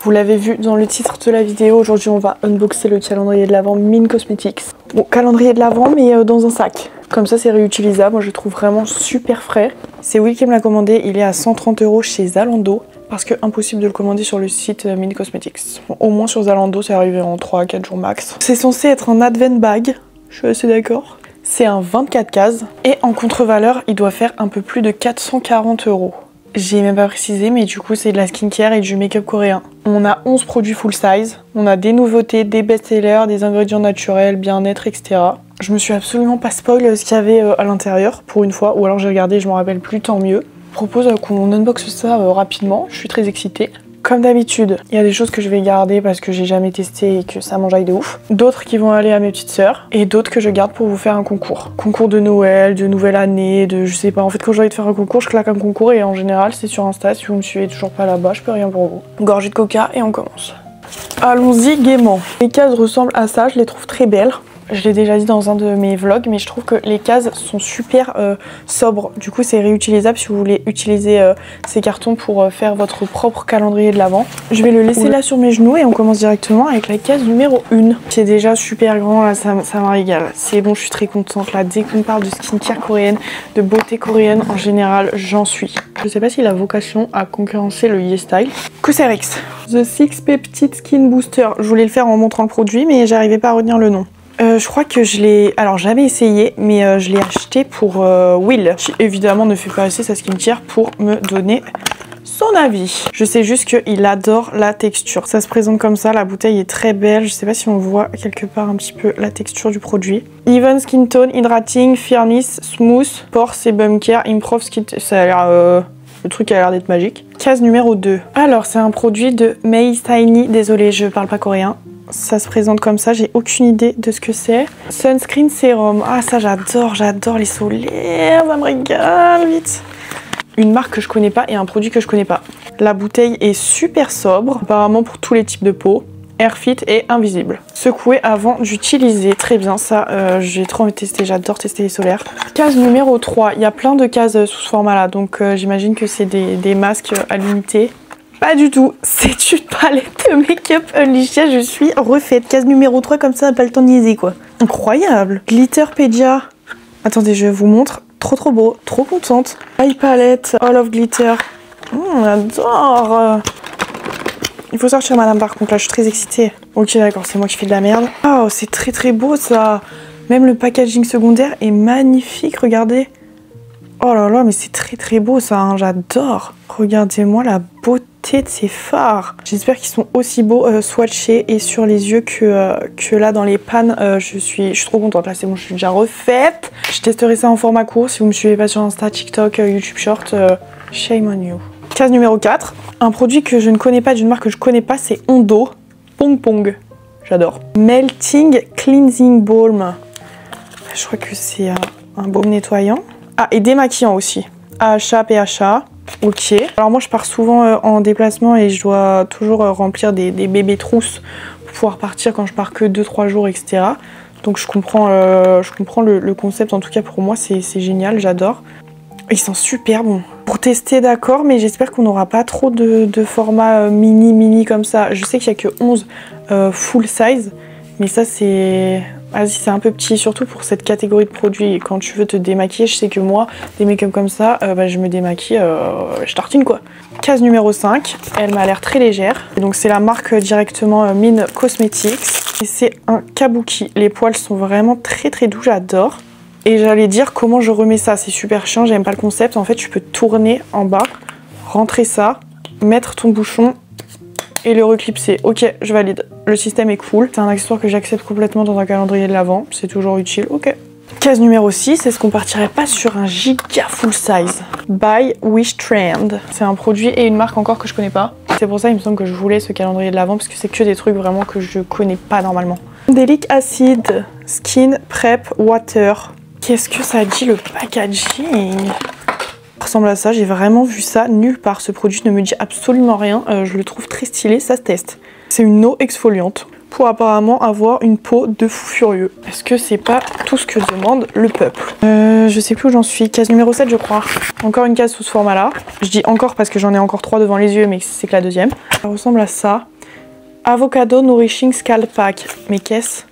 Vous l'avez vu dans le titre de la vidéo, aujourd'hui on va unboxer le calendrier de l'Avent Mine Cosmetics. Bon, calendrier de l'Avent mais dans un sac. Comme ça c'est réutilisable, moi je le trouve vraiment super frais. C'est Will qui me l'a commandé, il est à 130 € chez Zalando. Parce que impossible de le commander sur le site Mine Cosmetics. Bon, au moins sur Zalando c'est arrivé en 3 à 4 jours max. C'est censé être un advent bag, je suis assez d'accord. C'est un 24 cases et en contre-valeur il doit faire un peu plus de 440 €. J'ai même pas précisé mais du coup c'est de la skincare et du make-up coréen. On a 11 produits full size, on a des nouveautés, des best-sellers, des ingrédients naturels, bien-être, etc. Je me suis absolument pas spoil ce qu'il y avait à l'intérieur pour une fois, ou alors j'ai regardé et je m'en rappelle plus, tant mieux. Je propose qu'on unboxe ça rapidement, je suis très excitée. Comme d'habitude, il y a des choses que je vais garder parce que j'ai jamais testé et que ça m'enjaille de ouf. D'autres qui vont aller à mes petites sœurs et d'autres que je garde pour vous faire un concours. Concours de Noël, de nouvelle année, de je sais pas. En fait, quand j'ai envie de faire un concours, je claque un concours et en général, c'est sur Insta. Si vous me suivez toujours pas là-bas, je peux rien pour vous. Gorgée de coca et on commence. Allons-y gaiement. Les cases ressemblent à ça, je les trouve très belles. Je l'ai déjà dit dans un de mes vlogs, mais je trouve que les cases sont super sobres. Du coup, c'est réutilisable si vous voulez utiliser ces cartons pour faire votre propre calendrier de l'Avent. Je vais le laisser là sur mes genoux et on commence directement avec la case numéro 1. C'est déjà super grand, là, ça me régale. C'est bon, je suis très contente là. Dès qu'on parle de skincare coréenne, de beauté coréenne en général, j'en suis. Je sais pas s'il a vocation à concurrencer le YesStyle. Cosrx. The 6 Peptide Skin Booster. Je voulais le faire en montrant le produit, mais j'arrivais pas à retenir le nom. Je crois que je l'ai, alors jamais essayé, mais je l'ai acheté pour Will, qui évidemment ne fait pas assez sa skincare pour me donner son avis. Je sais juste qu'il adore la texture. Ça se présente comme ça, la bouteille est très belle. Je sais pas si on voit quelque part un petit peu la texture du produit. Even Skin Tone, Hydrating, Fairness, Smooth, Pore, Sebum Care, Improve Skin... Ça a l'air... Le truc a l'air d'être magique. Case numéro 2. Alors, c'est un produit de Mei Tiny. Désolée, je parle pas coréen. Ça se présente comme ça, j'ai aucune idée de ce que c'est. Sunscreen Serum. Ah, ça j'adore les solaires, ça me régale, vite. Une marque que je connais pas et un produit que je connais pas. La bouteille est super sobre, apparemment pour tous les types de peau. Airfit et invisible. Secouer avant d'utiliser. Très bien, ça j'ai trop envie de tester, j'adore tester les solaires. Case numéro 3, il y a plein de cases sous ce format là, donc j'imagine que c'est des masques à l'unité. Pas du tout, c'est une palette de make-up Unleashed, je suis refaite. Case numéro 3 comme ça, pas le temps de niaiser quoi. Incroyable. Glitterpedia. Attendez, je vous montre. Trop beau, trop contente. Eye palette, all of glitter. J'adore. Il faut sortir madame par contre, là je suis très excitée. Ok d'accord, c'est moi qui fais de la merde. Oh, c'est très beau ça. Même le packaging secondaire est magnifique, regardez. Oh là là, mais c'est très beau ça, hein, j'adore. Regardez-moi la beauté de ces fards. J'espère qu'ils sont aussi beaux swatchés et sur les yeux que là dans les pannes. Je suis trop contente, là c'est bon, je suis déjà refaite. Je testerai ça en format court. Si vous me suivez pas sur Insta, TikTok, YouTube Short, shame on you. Case numéro 4. Un produit que je ne connais pas, d'une marque que je connais pas, c'est Ondo. Pong Pong. J'adore. Melting Cleansing Balm. Je crois que c'est un baume nettoyant. Ah, et démaquillant aussi. AHA, PHA. Ok. Alors moi, je pars souvent en déplacement et je dois toujours remplir des bébés trousses pour pouvoir partir quand je pars que 2-3 jours, etc. Donc je comprends le concept. En tout cas, pour moi, c'est génial. J'adore. Ils sont super bons. Pour tester, d'accord, mais j'espère qu'on n'aura pas trop de format mini comme ça. Je sais qu'il n'y a que 11 full size, mais ça, c'est... Vas-y, c'est un peu petit, surtout pour cette catégorie de produits. Quand tu veux te démaquiller, je sais que moi, des make-up comme ça, je me démaquille, je tartine quoi. Case numéro 5, elle m'a l'air très légère. Et donc c'est la marque directement Mine Cosmetics. Et c'est un kabuki. Les poils sont vraiment très doux, j'adore. Et j'allais dire comment je remets ça, c'est super chiant, j'aime pas le concept. En fait, tu peux tourner en bas, rentrer ça, mettre ton bouchon et le reclipser. Ok, je valide. Le système est cool. C'est un accessoire que j'accepte complètement dans un calendrier de l'Avent. C'est toujours utile. Ok. Case numéro 6, est-ce qu'on partirait pas sur un giga full size? By Wish Trend. C'est un produit et une marque encore que je connais pas. C'est pour ça il me semble que je voulais ce calendrier de l'Avent parce que c'est que des trucs vraiment que je connais pas normalement. Delic Acid Skin Prep Water. Qu'est-ce que ça dit le packaging? Ressemble à ça, j'ai vraiment vu ça nulle part. Ce produit ne me dit absolument rien, je le trouve très stylé, ça se teste. C'est une eau exfoliante pour apparemment avoir une peau de fou furieux. Est-ce que c'est pas tout ce que demande le peuple? Je sais plus où j'en suis, case numéro 7 je crois. Encore une case sous ce format là. Je dis encore parce que j'en ai encore 3 devant les yeux mais c'est que la deuxième. Ça ressemble à ça. Avocado Nourishing Scalp Pack. Mais qu'est-ce?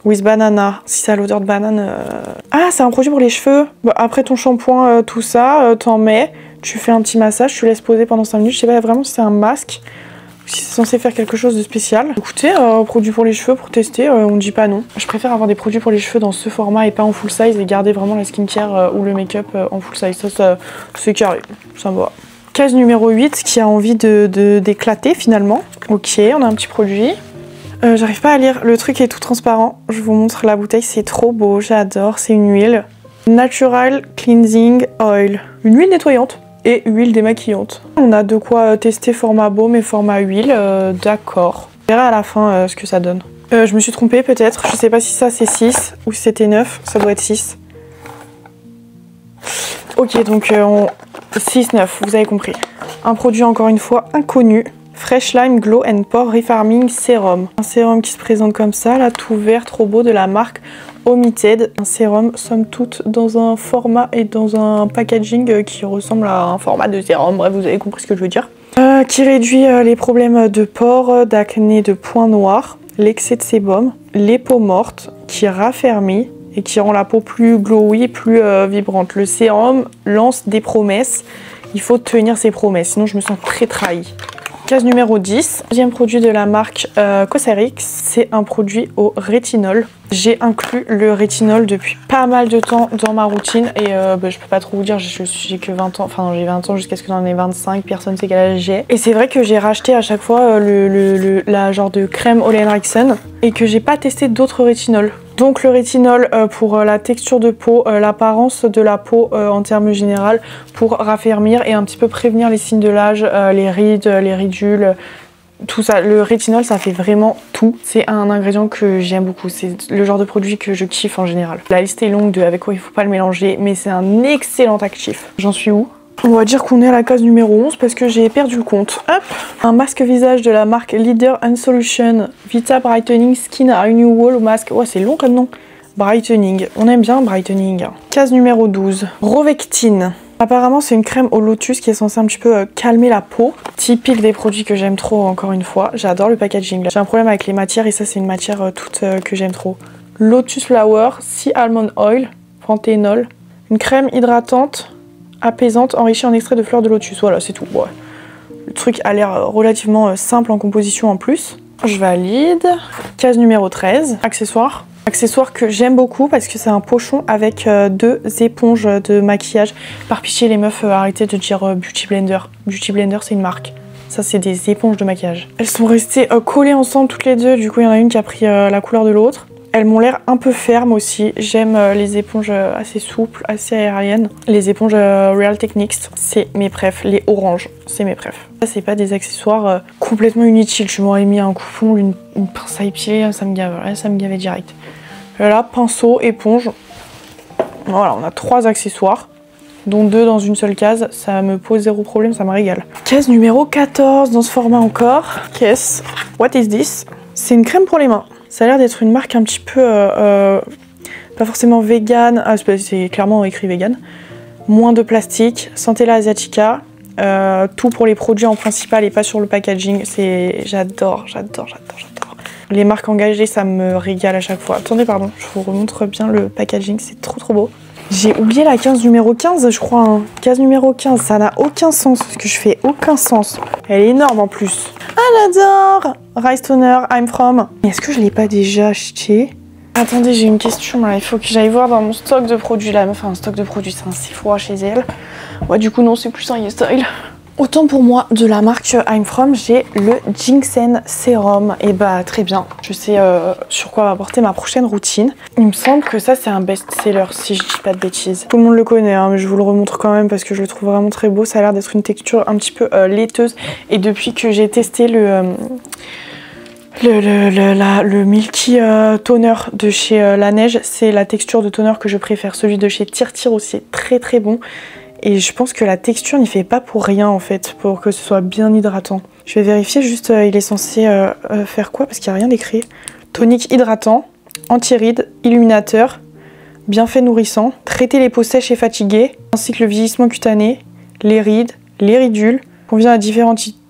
With banana. Si ça a l'odeur de banane... Ah, c'est un produit pour les cheveux. Bon, après ton shampoing, tout ça, t'en mets. Tu fais un petit massage, tu laisses poser pendant 5 minutes. Je sais pas vraiment si c'est un masque ou si c'est censé faire quelque chose de spécial. Écoutez, produit pour les cheveux pour tester, on dit pas non. Je préfère avoir des produits pour les cheveux dans ce format et pas en full size et garder vraiment la skincare ou le make-up en full size. Ça c'est carré, ça me va. Case numéro 8 qui a envie d'éclater finalement. Ok, on a un petit produit. J'arrive pas à lire, le truc est tout transparent. Je vous montre la bouteille, c'est trop beau, j'adore. C'est une huile. Natural Cleansing Oil. Une huile nettoyante et huile démaquillante. On a de quoi tester format baume et format huile, d'accord. On verra à la fin ce que ça donne. Je me suis trompée peut-être, je sais pas si ça c'est 6 ou si c'était 9, ça doit être 6. Ok, donc 6-9, vous avez compris. Un produit encore une fois inconnu. Fresh Lime Glow and Pore Refarming Serum. Un sérum qui se présente comme ça, là, tout vert, trop beau, de la marque Omitted. Un sérum, somme toute, dans un format et dans un packaging qui ressemble à un format de sérum. Bref, vous avez compris ce que je veux dire. Qui réduit les problèmes de pores, d'acné, de points noirs, l'excès de sébum, les peaux mortes, qui raffermit et qui rend la peau plus glowy, plus vibrante. Le sérum lance des promesses. Il faut tenir ses promesses, sinon je me sens très trahie. Case numéro 10, deuxième produit de la marque Cosrx, c'est un produit au rétinol. J'ai inclus le rétinol depuis pas mal de temps dans ma routine et je peux pas trop vous dire, j'ai que 20 ans, enfin j'ai 20 ans jusqu'à ce que j'en ai 25, personne sait quel âge j'ai. Et c'est vrai que j'ai racheté à chaque fois la genre de crème Ole Henriksen et que j'ai pas testé d'autres rétinols. Donc le rétinol pour la texture de peau, l'apparence de la peau en termes généraux, pour raffermir et un petit peu prévenir les signes de l'âge, les rides, les ridules, tout ça. Le rétinol ça fait vraiment tout. C'est un ingrédient que j'aime beaucoup, c'est le genre de produit que je kiffe en général. La liste est longue de avec quoi il faut pas le mélanger, mais c'est un excellent actif. J'en suis où ? On va dire qu'on est à la case numéro 11 parce que j'ai perdu le compte. Hop, un masque visage de la marque Leader & Solution Vita Brightening Skin Renewal Mask. Ouais, c'est long comme nom. Brightening. On aime bien brightening. Case numéro 12. Rovectine. Apparemment, c'est une crème au lotus qui est censée un petit peu calmer la peau. Typique des produits que j'aime trop, encore une fois. J'adore le packaging. J'ai un problème avec les matières et ça, c'est une matière toute que j'aime trop. Lotus Flower, Sea Almond Oil, panthénol. Une crème hydratante apaisante enrichie en extrait de fleurs de lotus. Voilà, c'est tout. Ouais. Le truc a l'air relativement simple en composition en plus. Je valide. Case numéro 13. Accessoires. Accessoire que j'aime beaucoup parce que c'est un pochon avec 2 éponges de maquillage. Par pitié les meufs, arrêtez de dire Beauty Blender. Beauty Blender c'est une marque. Ça c'est des éponges de maquillage. Elles sont restées collées ensemble toutes les deux. Du coup il y en a une qui a pris la couleur de l'autre. Elles m'ont l'air un peu fermes aussi. J'aime les éponges assez souples, assez aériennes. Les éponges Real Techniques, c'est mes préfs. Les oranges, c'est mes préfs. Ça, c'est pas des accessoires complètement inutiles. Je m'aurais mis un coupon, une pince à épiler, ça me gave. Là, ça me gavait direct. Là, pinceau, éponge. Voilà, on a 3 accessoires, dont 2 dans une seule case. Ça me pose 0 problème, ça me régale. Case numéro 14 dans ce format encore. Qu'est-ce? What is this? C'est une crème pour les mains. Ça a l'air d'être une marque un petit peu, pas forcément vegan, c'est clairement écrit vegan. Moins de plastique, Centella asiatica, tout pour les produits en principal et pas sur le packaging. J'adore. Les marques engagées, ça me régale à chaque fois. Attendez, pardon, je vous remontre bien le packaging, c'est trop beau. J'ai oublié la case numéro 15, je crois. Hein. Case numéro 15, ça n'a aucun sens, parce que je fais aucun sens. Elle est énorme en plus. Ah, j'adore! Rice Toner, I'm From. Mais est-ce que je l'ai pas déjà acheté? Attendez, j'ai une question là. Il faut que j'aille voir dans mon stock de produits. La meuf a un stock de produits, c'est un Sephora chez elle. Ouais, du coup, non, c'est plus un YesStyle. Autant pour moi, de la marque I'm From, j'ai le Ginseng Serum. Et bah, très bien. Je sais sur quoi va porter ma prochaine routine. Il me semble que ça, c'est un best-seller, si je dis pas de bêtises. Tout le monde le connaît, hein, mais je vous le remontre quand même parce que je le trouve vraiment très beau. Ça a l'air d'être une texture un petit peu laiteuse. Et depuis que j'ai testé le Milky Toner de chez La Neige, c'est la texture de toner que je préfère. Celui de chez Tir aussi est très bon. Et je pense que la texture n'y fait pas pour rien en fait, pour que ce soit bien hydratant. Je vais vérifier juste, il est censé faire quoi parce qu'il n'y a rien d'écrit. Tonique hydratant, anti-rides, illuminateur, bienfait nourrissant, traiter les peaux sèches et fatiguées, ainsi que le vieillissement cutané, les rides, les ridules, convient à différents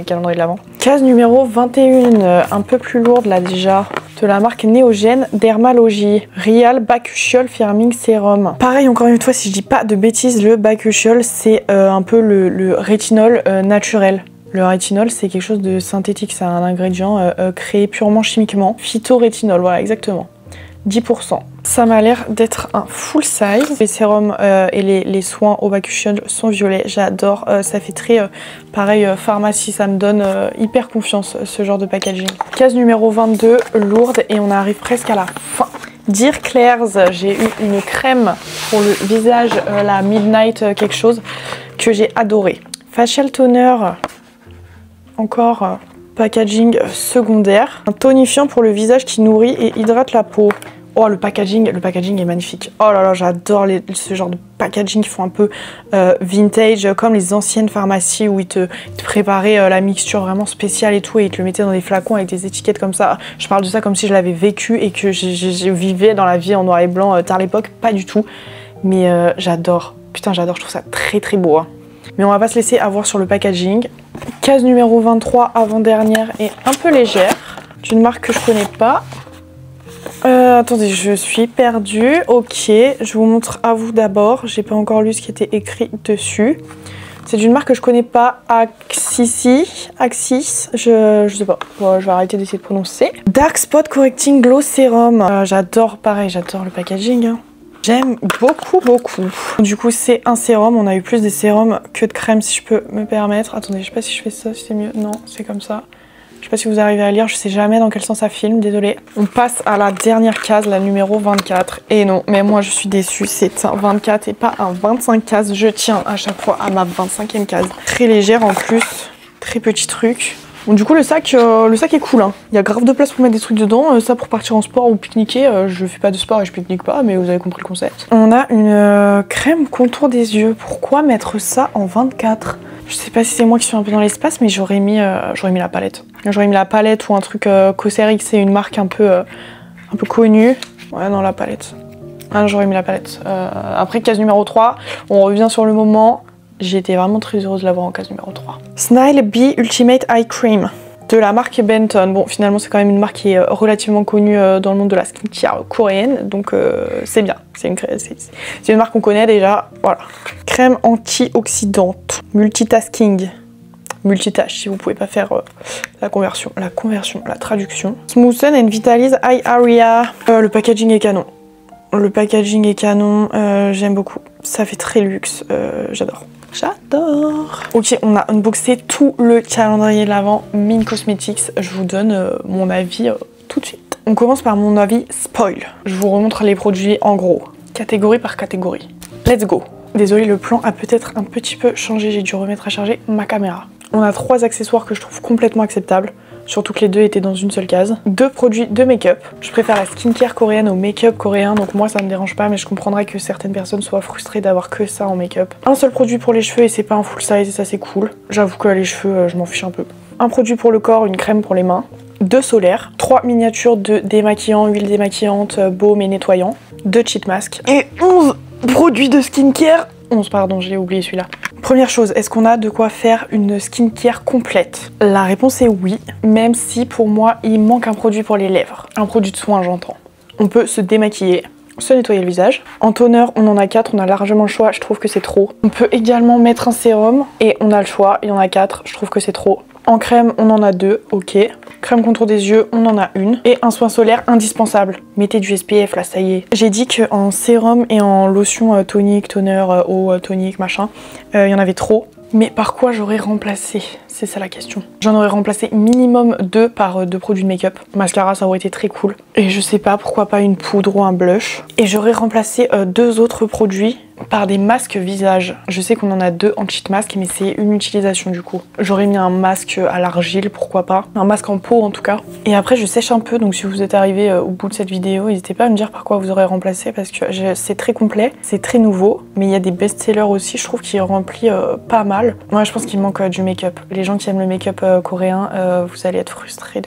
les calendriers de l'Avent. Case numéro 21, un peu plus lourde là déjà, de la marque Néogène Dermalogie. Real Bakuchiol Firming Serum. Pareil, encore une fois, si je dis pas de bêtises, le Bakuchiol, c'est un peu le rétinol naturel. Le rétinol, c'est quelque chose de synthétique, c'est un ingrédient créé purement chimiquement. Phytorétinol, voilà, exactement. 10%. Ça m'a l'air d'être un full size. Les sérums et les soins au Bakuchiol sont violets, j'adore. Ça fait très pareil pharmacie, ça me donne hyper confiance ce genre de packaging. Case numéro 22, lourde, et on arrive presque à la fin. Dear Claire's, j'ai eu une crème pour le visage, la Midnight quelque chose, que j'ai adoré. Facial Toner, encore packaging secondaire. Un tonifiant pour le visage qui nourrit et hydrate la peau. Oh, le packaging est magnifique. Oh là là, j'adore ce genre de packaging qui font un peu vintage, comme les anciennes pharmacies où ils te préparaient la mixture vraiment spéciale et tout, et ils te le mettaient dans des flacons avec des étiquettes comme ça. Je parle de ça comme si je l'avais vécu et que je vivais dans la vie en noir et blanc tard l'époque. Pas du tout. Mais j'adore. Putain, j'adore, je trouve ça très très beau. Hein. Mais on va pas se laisser avoir sur le packaging. Case numéro 23, avant-dernière, et un peu légère, d'une marque que je connais pas. Attendez, je suis perdue. Ok, je vous montre à vous d'abord. J'ai pas encore lu ce qui était écrit dessus. C'est d'une marque que je connais pas, Axis, je sais pas. Bon, je vais arrêter d'essayer de prononcer. Dark Spot Correcting Glow Serum. J'adore, pareil, j'adore le packaging. Hein. J'aime beaucoup, beaucoup. Du coup, c'est un sérum. On a eu plus des sérums que de crème, si je peux me permettre. Attendez, je sais pas si je fais ça, si c'est mieux. Non, c'est comme ça. Je sais pas si vous arrivez à lire, je sais jamais dans quel sens ça filme, désolé. On passe à la dernière case, la numéro 24. Et non, mais moi je suis déçue, c'est un 24 et pas un 25 cases. Je tiens à chaque fois à ma 25e case. Très légère en plus, très petit truc. Bon, du coup le sac est cool, hein. Il y a grave de place pour mettre des trucs dedans. Ça pour partir en sport ou pique-niquer, je fais pas de sport et je pique-nique pas, mais vous avez compris le concept. On a une crème contour des yeux. Pourquoi mettre ça en 24 ? Je sais pas si c'est moi qui suis un peu dans l'espace, mais j'aurais mis la palette. J'aurais mis la palette ou un truc Cosrx, c'est une marque un peu connue. Ouais, non, la palette. Ah, j'aurais mis la palette. Après, case numéro 3, on revient sur le moment. J'ai été vraiment très heureuse de l'avoir en case numéro 3. Smile Bee Ultimate Eye Cream de la marque Benton. Bon, finalement, c'est quand même une marque qui est relativement connue dans le monde de la skincare coréenne, donc c'est bien. C'est une marque qu'on connaît déjà. Voilà. Crème antioxydante, multitasking. Multitâche, si vous pouvez pas faire la traduction. Smoothen and Vitalize Eye Area. Le packaging est canon. Le packaging est canon, j'aime beaucoup. Ça fait très luxe, j'adore. J'adore. Ok, on a unboxé tout le calendrier de l'Avent Min Cosmetics. Je vous donne mon avis tout de suite. On commence par mon avis spoil. Je vous remontre les produits en gros, catégorie par catégorie. Let's go. Désolée, le plan a peut-être un petit peu changé, j'ai dû remettre à charger ma caméra. On a 3 accessoires que je trouve complètement acceptables. Surtout que les deux étaient dans une seule case. 2 produits de make-up. Je préfère la skincare coréenne au make-up coréen, donc moi ça me dérange pas, mais je comprendrais que certaines personnes soient frustrées d'avoir que ça en make-up. Un seul produit pour les cheveux et c'est pas un full size et ça c'est cool. J'avoue que les cheveux, je m'en fiche un peu. Un produit pour le corps, une crème pour les mains. 2 solaires. 3 miniatures de démaquillants, huile démaquillante, baume et nettoyant. 2 cheat masks. Et 11 produits de skincare. 11 pardon, j'ai oublié celui-là. Première chose, est-ce qu'on a de quoi faire une skincare complète? La réponse est oui, même si pour moi il manque un produit pour les lèvres. Un produit de soin, j'entends. On peut se démaquiller, se nettoyer le visage. En toner, on en a 4, on a largement le choix, je trouve que c'est trop. On peut également mettre un sérum et on a le choix, il y en a 4, je trouve que c'est trop. En crème, on en a 2, ok. Crème contour des yeux, on en a une. Et un soin solaire indispensable. Mettez du SPF là, ça y est. J'ai dit qu'en sérum et en lotion tonique, toner, eau tonique, machin, il y en avait trop. Mais par quoi j'aurais remplacé? C'est ça la question. J'en aurais remplacé minimum 2 par 2 produits de make-up. Mascara, ça aurait été très cool. Et je sais pas, pourquoi pas une poudre ou un blush. Et j'aurais remplacé 2 autres produits par des masques visage. Je sais qu'on en a 2 en cheat mask, mais c'est une utilisation du coup. J'aurais mis un masque à l'argile, pourquoi pas. Un masque en peau en tout cas. Et après je sèche un peu, donc si vous êtes arrivé au bout de cette vidéo, n'hésitez pas à me dire par quoi vous aurez remplacé, parce que c'est très complet, c'est très nouveau. Mais il y a des best-sellers aussi, je trouve, qui remplit pas mal. Moi je pense qu'il manque du make-up. Les gens qui aiment le make-up coréen, vous allez être frustrés.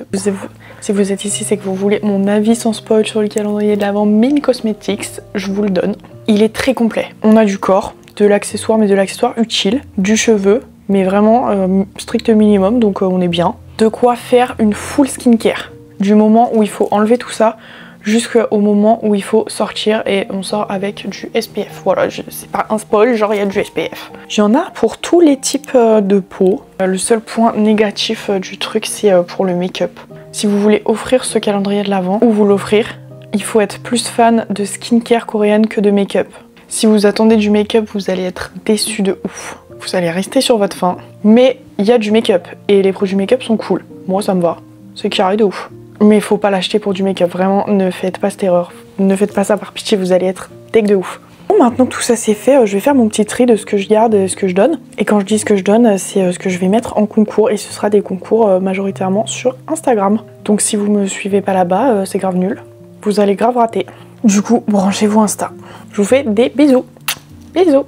Si vous êtes ici, c'est que vous voulez mon avis sans spoil sur le calendrier de l'Avent Min Cosmetics, je vous le donne. Il est très complet. On a du corps, de l'accessoire, mais de l'accessoire utile, du cheveu, mais vraiment strict minimum, donc on est bien. De quoi faire une full skincare. Du moment où il faut enlever tout ça, jusqu'au moment où il faut sortir, et on sort avec du SPF. Voilà, c'est pas un spoil, genre il y a du SPF. Il y en a pour tous les types de peau. Le seul point négatif du truc, c'est pour le make-up. Si vous voulez offrir ce calendrier de l'Avent, ou vous l'offrir, il faut être plus fan de skincare coréenne que de make-up. Si vous attendez du make-up, vous allez être déçu de ouf. Vous allez rester sur votre faim. Mais il y a du make-up et les produits make-up sont cool. Moi ça me va. C'est carré de ouf. Mais il faut pas l'acheter pour du make-up. Vraiment, ne faites pas cette erreur. Ne faites pas ça par pitié, vous allez être deg de ouf. Bon, maintenant que tout ça c'est fait, je vais faire mon petit tri de ce que je garde et ce que je donne. Et quand je dis ce que je donne, c'est ce que je vais mettre en concours. Et ce sera des concours majoritairement sur Instagram. Donc si vous me suivez pas là-bas, c'est grave nul. Vous allez grave rater. Du coup, branchez-vous Insta. Je vous fais des bisous. Bisous.